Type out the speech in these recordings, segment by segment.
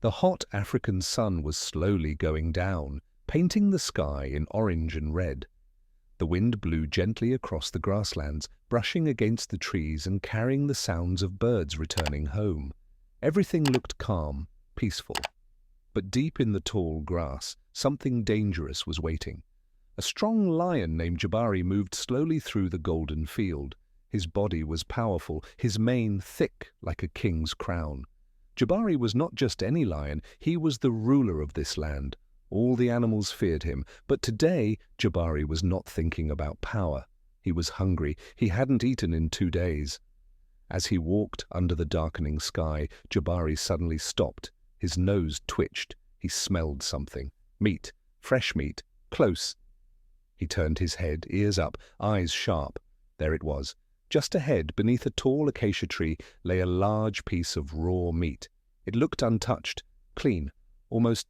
The hot African sun was slowly going down, painting the sky in orange and red. The wind blew gently across the grasslands, brushing against the trees and carrying the sounds of birds returning home. Everything looked calm, peaceful. But deep in the tall grass, something dangerous was waiting. A strong lion named Jabari moved slowly through the golden field. His body was powerful, his mane thick like a king's crown. Jabari was not just any lion, he was the ruler of this land. All the animals feared him, but today Jabari was not thinking about power. He was hungry. He hadn't eaten in 2 days. As he walked under the darkening sky, Jabari suddenly stopped. His nose twitched. He smelled something. Meat. Fresh meat. Close. He turned his head, ears up, eyes sharp. There it was. Just ahead, beneath a tall acacia tree, lay a large piece of raw meat. It looked untouched, clean, almost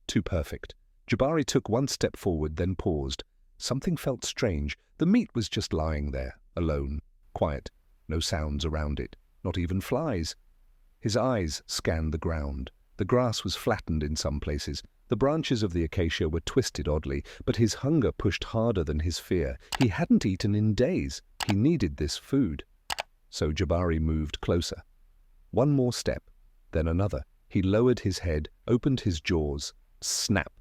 too perfect. Jabari took one step forward, then paused. Something felt strange. The meat was just lying there, alone, quiet, no sounds around it, not even flies. His eyes scanned the ground. The grass was flattened in some places. The branches of the acacia were twisted oddly, but his hunger pushed harder than his fear. He hadn't eaten in days. He needed this food. So Jabari moved closer. One more step, then another. He lowered his head, opened his jaws. Snap!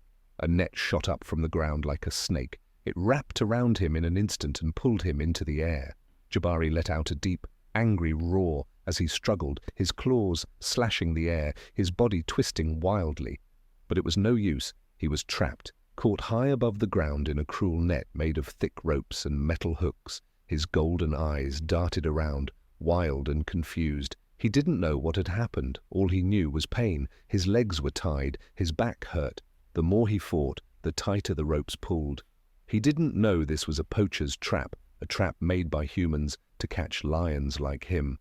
A net shot up from the ground like a snake. It wrapped around him in an instant and pulled him into the air. Jabari let out a deep, angry roar as he struggled, his claws slashing the air, his body twisting wildly. But it was no use. He was trapped, caught high above the ground in a cruel net made of thick ropes and metal hooks. His golden eyes darted around, wild and confused. He didn't know what had happened. All he knew was pain. His legs were tied, his back hurt. The more he fought, the tighter the ropes pulled. He didn't know this was a poacher's trap, a trap made by humans to catch lions like him.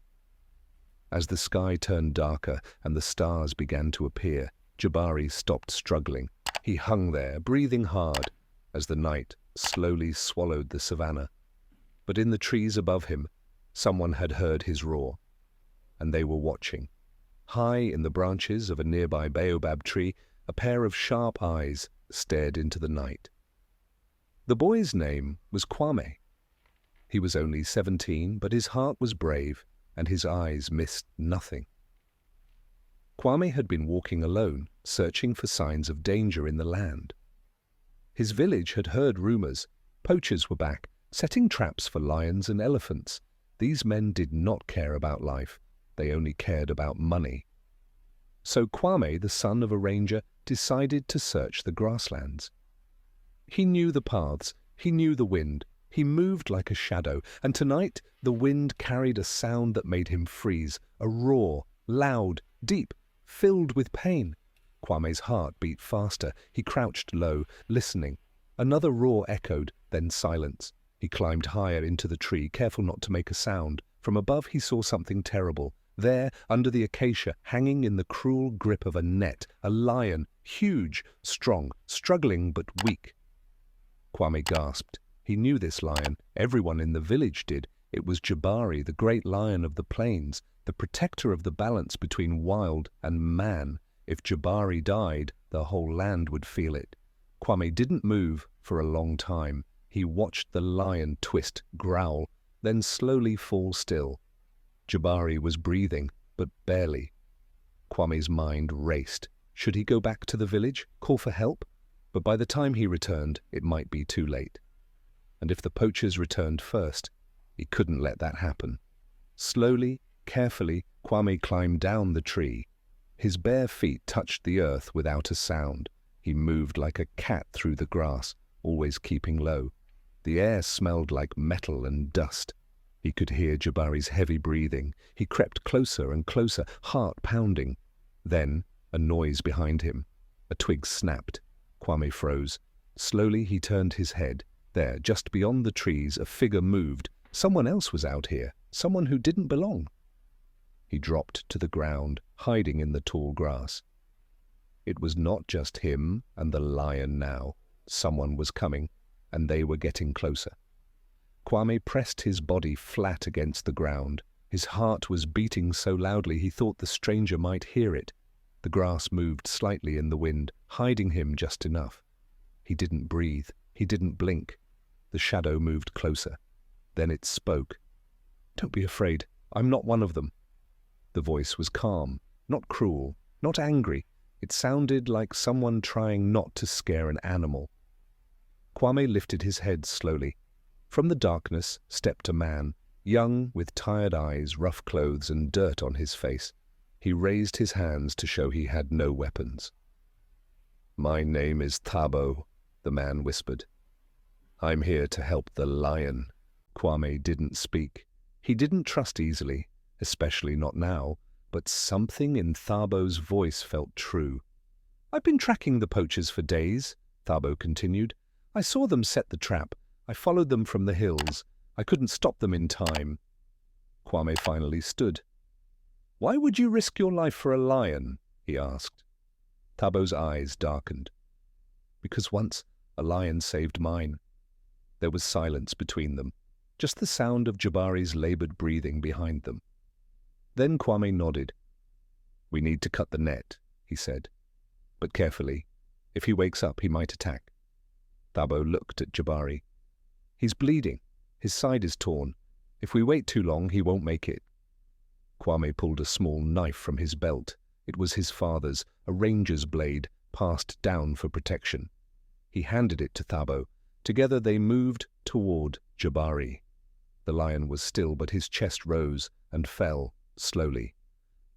As the sky turned darker and the stars began to appear, Jabari stopped struggling. He hung there, breathing hard, as the night slowly swallowed the savannah. But in the trees above him, someone had heard his roar, and they were watching. High in the branches of a nearby baobab tree, a pair of sharp eyes stared into the night. The boy's name was Kwame. He was only 17, but his heart was brave, and his eyes missed nothing. Kwame had been walking alone, searching for signs of danger in the land. His village had heard rumors. Poachers were back, setting traps for lions and elephants. These men did not care about life. They only cared about money. So Kwame, the son of a ranger, decided to search the grasslands. He knew the paths, he knew the wind, he moved like a shadow, and tonight the wind carried a sound that made him freeze, a roar, loud, deep, filled with pain. Kwame's heart beat faster. He crouched low, listening. Another roar echoed, then silence. He climbed higher into the tree, careful not to make a sound. From above he saw something terrible. There, under the acacia, hanging in the cruel grip of a net, a lion, huge, strong, struggling but weak. Kwame gasped. He knew this lion. Everyone in the village did. It was Jabari, the great lion of the plains, the protector of the balance between wild and man. If Jabari died, the whole land would feel it. Kwame didn't move for a long time. He watched the lion twist, growl, then slowly fall still. Jabari was breathing, but barely. Kwame's mind raced. Should he go back to the village, call for help? But by the time he returned, it might be too late. And if the poachers returned first, he couldn't let that happen. Slowly, carefully, Kwame climbed down the tree. His bare feet touched the earth without a sound. He moved like a cat through the grass, always keeping low. The air smelled like metal and dust. He could hear Jabari's heavy breathing. He crept closer and closer, heart pounding. Then, a noise behind him. A twig snapped. Kwame froze. Slowly he turned his head. There, just beyond the trees, a figure moved. Someone else was out here, someone who didn't belong. He dropped to the ground, hiding in the tall grass. It was not just him and the lion now. Someone was coming, and they were getting closer. Kwame pressed his body flat against the ground. His heart was beating so loudly he thought the stranger might hear it. The grass moved slightly in the wind, hiding him just enough. He didn't breathe. He didn't blink. The shadow moved closer. Then it spoke. "Don't be afraid. I'm not one of them." The voice was calm, not cruel, not angry. It sounded like someone trying not to scare an animal. Kwame lifted his head slowly. From the darkness stepped a man, young, with tired eyes, rough clothes, and dirt on his face. He raised his hands to show he had no weapons. "My name is Thabo," the man whispered. "I'm here to help the lion." Kwame didn't speak. He didn't trust easily, especially not now, but something in Thabo's voice felt true. "I've been tracking the poachers for days," Thabo continued. "I saw them set the trap. I followed them from the hills. I couldn't stop them in time." Kwame finally stood. "Why would you risk your life for a lion?" he asked. Thabo's eyes darkened. "Because once a lion saved mine." There was silence between them, just the sound of Jabari's labored breathing behind them. Then Kwame nodded. "We need to cut the net," he said. "But carefully. If he wakes up, he might attack." Thabo looked at Jabari. "He's bleeding. His side is torn. If we wait too long, he won't make it." Kwame pulled a small knife from his belt. It was his father's, a ranger's blade, passed down for protection. He handed it to Thabo. Together they moved toward Jabari. The lion was still, but his chest rose and fell slowly.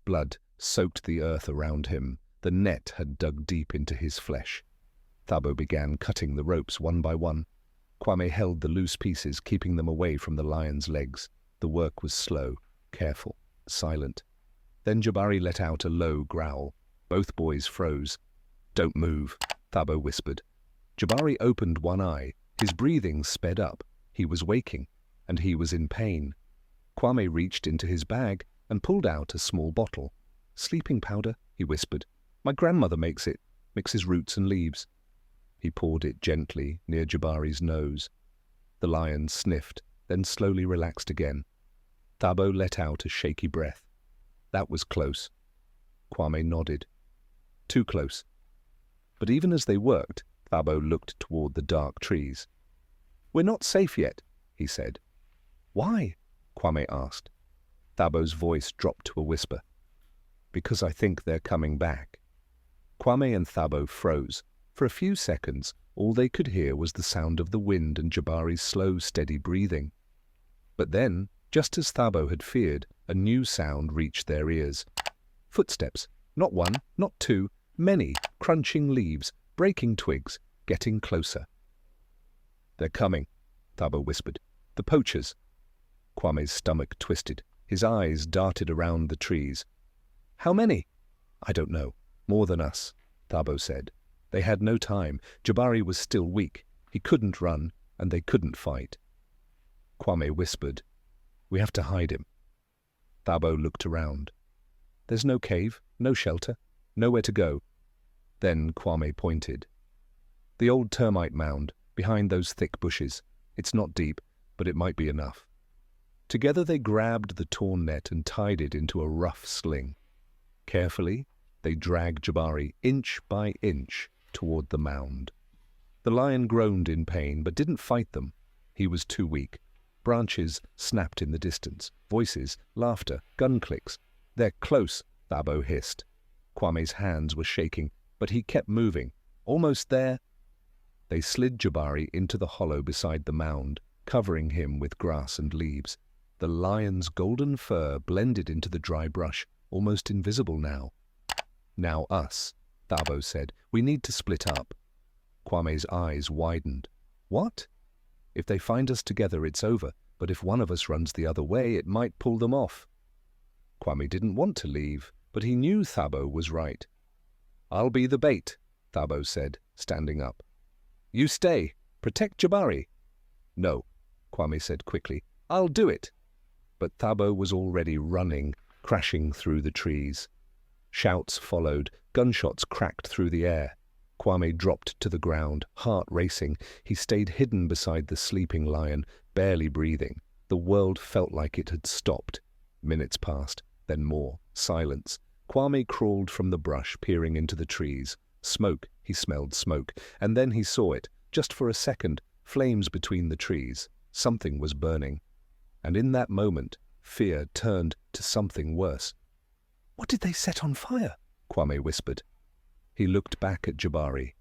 Blood soaked the earth around him. The net had dug deep into his flesh. Thabo began cutting the ropes one by one. Kwame held the loose pieces, keeping them away from the lion's legs. The work was slow, careful, silent. Then Jabari let out a low growl. Both boys froze. "Don't move," Thabo whispered. Jabari opened one eye. His breathing sped up. He was waking, and he was in pain. Kwame reached into his bag and pulled out a small bottle. "Sleeping powder," he whispered. "My grandmother makes it, mixes roots and leaves." He poured it gently near Jabari's nose. The lion sniffed, then slowly relaxed again. Thabo let out a shaky breath. That was close. Kwame nodded. Too close. But even as they worked, Thabo looked toward the dark trees. "We're not safe yet," he said. "Why?" Kwame asked. Thabo's voice dropped to a whisper. "Because I think they're coming back." Kwame and Thabo froze. For a few seconds, all they could hear was the sound of the wind and Jabari's slow, steady breathing. But then, just as Thabo had feared, a new sound reached their ears. Footsteps. Not one, not two, many, crunching leaves, breaking twigs, getting closer. "They're coming," Thabo whispered. "The poachers." Kwame's stomach twisted. His eyes darted around the trees. "How many?" "I don't know. More than us," Thabo said. They had no time. Jabari was still weak. He couldn't run, and they couldn't fight. Kwame whispered, "We have to hide him." Thabo looked around. "There's no cave, no shelter, nowhere to go." Then Kwame pointed. "The old termite mound, behind those thick bushes. It's not deep, but it might be enough." Together they grabbed the torn net and tied it into a rough sling. Carefully, they dragged Jabari inch by inch toward the mound. The lion groaned in pain, but didn't fight them. He was too weak. Branches snapped in the distance. Voices, laughter, gun clicks. "They're close," Thabo hissed. Kwame's hands were shaking, but he kept moving. "Almost there." They slid Jabari into the hollow beside the mound, covering him with grass and leaves. The lion's golden fur blended into the dry brush, almost invisible now. "Now us," Thabo said. "We need to split up." Kwame's eyes widened. "What?" "If they find us together, it's over. But if one of us runs the other way, it might pull them off." Kwame didn't want to leave, but he knew Thabo was right. "I'll be the bait," Thabo said, standing up. "You stay. Protect Jabari." "No," Kwame said quickly. "I'll do it." But Thabo was already running, crashing through the trees. Shouts followed. Gunshots cracked through the air. Kwame dropped to the ground, heart racing. He stayed hidden beside the sleeping lion, barely breathing. The world felt like it had stopped. Minutes passed, then more. Silence. Kwame crawled from the brush, peering into the trees. Smoke, he smelled smoke, and then he saw it, just for a second, flames between the trees. Something was burning. And in that moment, fear turned to something worse. "What did they set on fire?" Kwame whispered. He looked back at Jabari.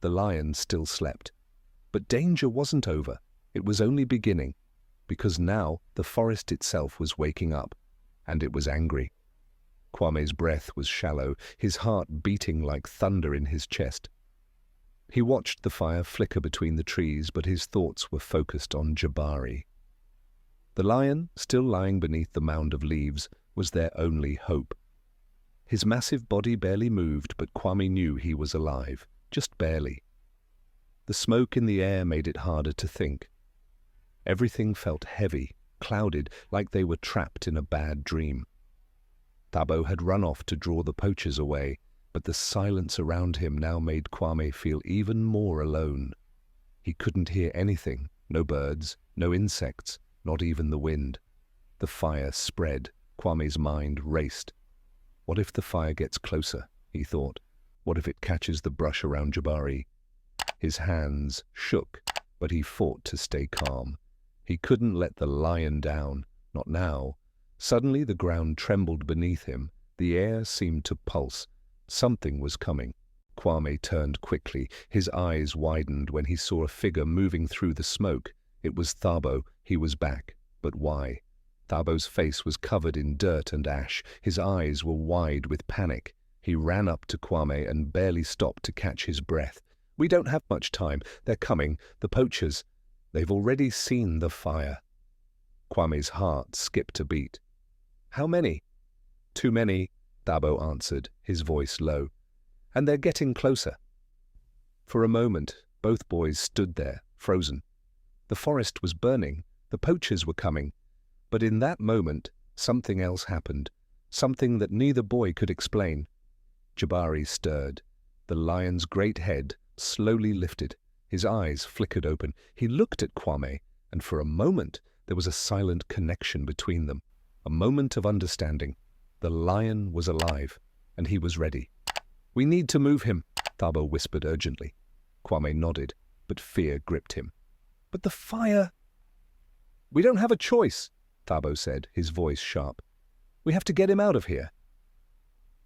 The lion still slept. But danger wasn't over. It was only beginning, because now the forest itself was waking up, and it was angry. Kwame's breath was shallow, his heart beating like thunder in his chest. He watched the fire flicker between the trees, but his thoughts were focused on Jabari. The lion, still lying beneath the mound of leaves, was their only hope. His massive body barely moved, but Kwame knew he was alive, just barely. The smoke in the air made it harder to think. Everything felt heavy, clouded, like they were trapped in a bad dream. Thabo had run off to draw the poachers away, but the silence around him now made Kwame feel even more alone. He couldn't hear anything, no birds, no insects, not even the wind. The fire spread. Kwame's mind raced. What if the fire gets closer, he thought. What if it catches the brush around Jabari? His hands shook, but he fought to stay calm. He couldn't let the lion down, not now. Suddenly the ground trembled beneath him. The air seemed to pulse. Something was coming. Kwame turned quickly. His eyes widened when he saw a figure moving through the smoke. It was Thabo. He was back. But why? Thabo's face was covered in dirt and ash. His eyes were wide with panic. He ran up to Kwame and barely stopped to catch his breath. "We don't have much time. They're coming. The poachers. They've already seen the fire." Kwame's heart skipped a beat. "How many?" "Too many," Thabo answered, his voice low. "And they're getting closer." For a moment, both boys stood there, frozen. The forest was burning. The poachers were coming. But in that moment, something else happened. Something that neither boy could explain. Jabari stirred. The lion's great head slowly lifted. His eyes flickered open. He looked at Kwame, and for a moment there was a silent connection between them. A moment of understanding. The lion was alive, and he was ready. "We need to move him," Thabo whispered urgently. Kwame nodded, but fear gripped him. "But the fire—" "We don't have a choice," Thabo said, his voice sharp. "We have to get him out of here."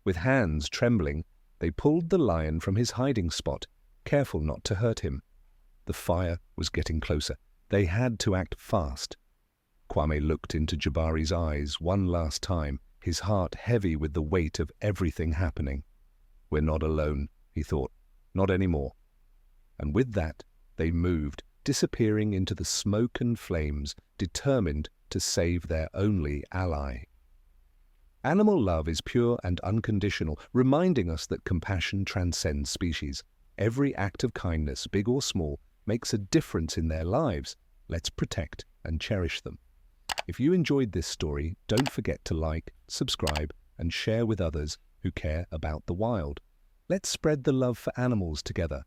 With hands trembling, they pulled the lion from his hiding spot, careful not to hurt him. The fire was getting closer. They had to act fast. Kwame looked into Jabari's eyes one last time, his heart heavy with the weight of everything happening. "We're not alone," he thought. "Not anymore." And with that, they moved, disappearing into the smoke and flames, determined to save their only ally. Animal love is pure and unconditional, reminding us that compassion transcends species. Every act of kindness, big or small, makes a difference in their lives. Let's protect and cherish them. If you enjoyed this story, don't forget to like, subscribe, and share with others who care about the wild. Let's spread the love for animals together.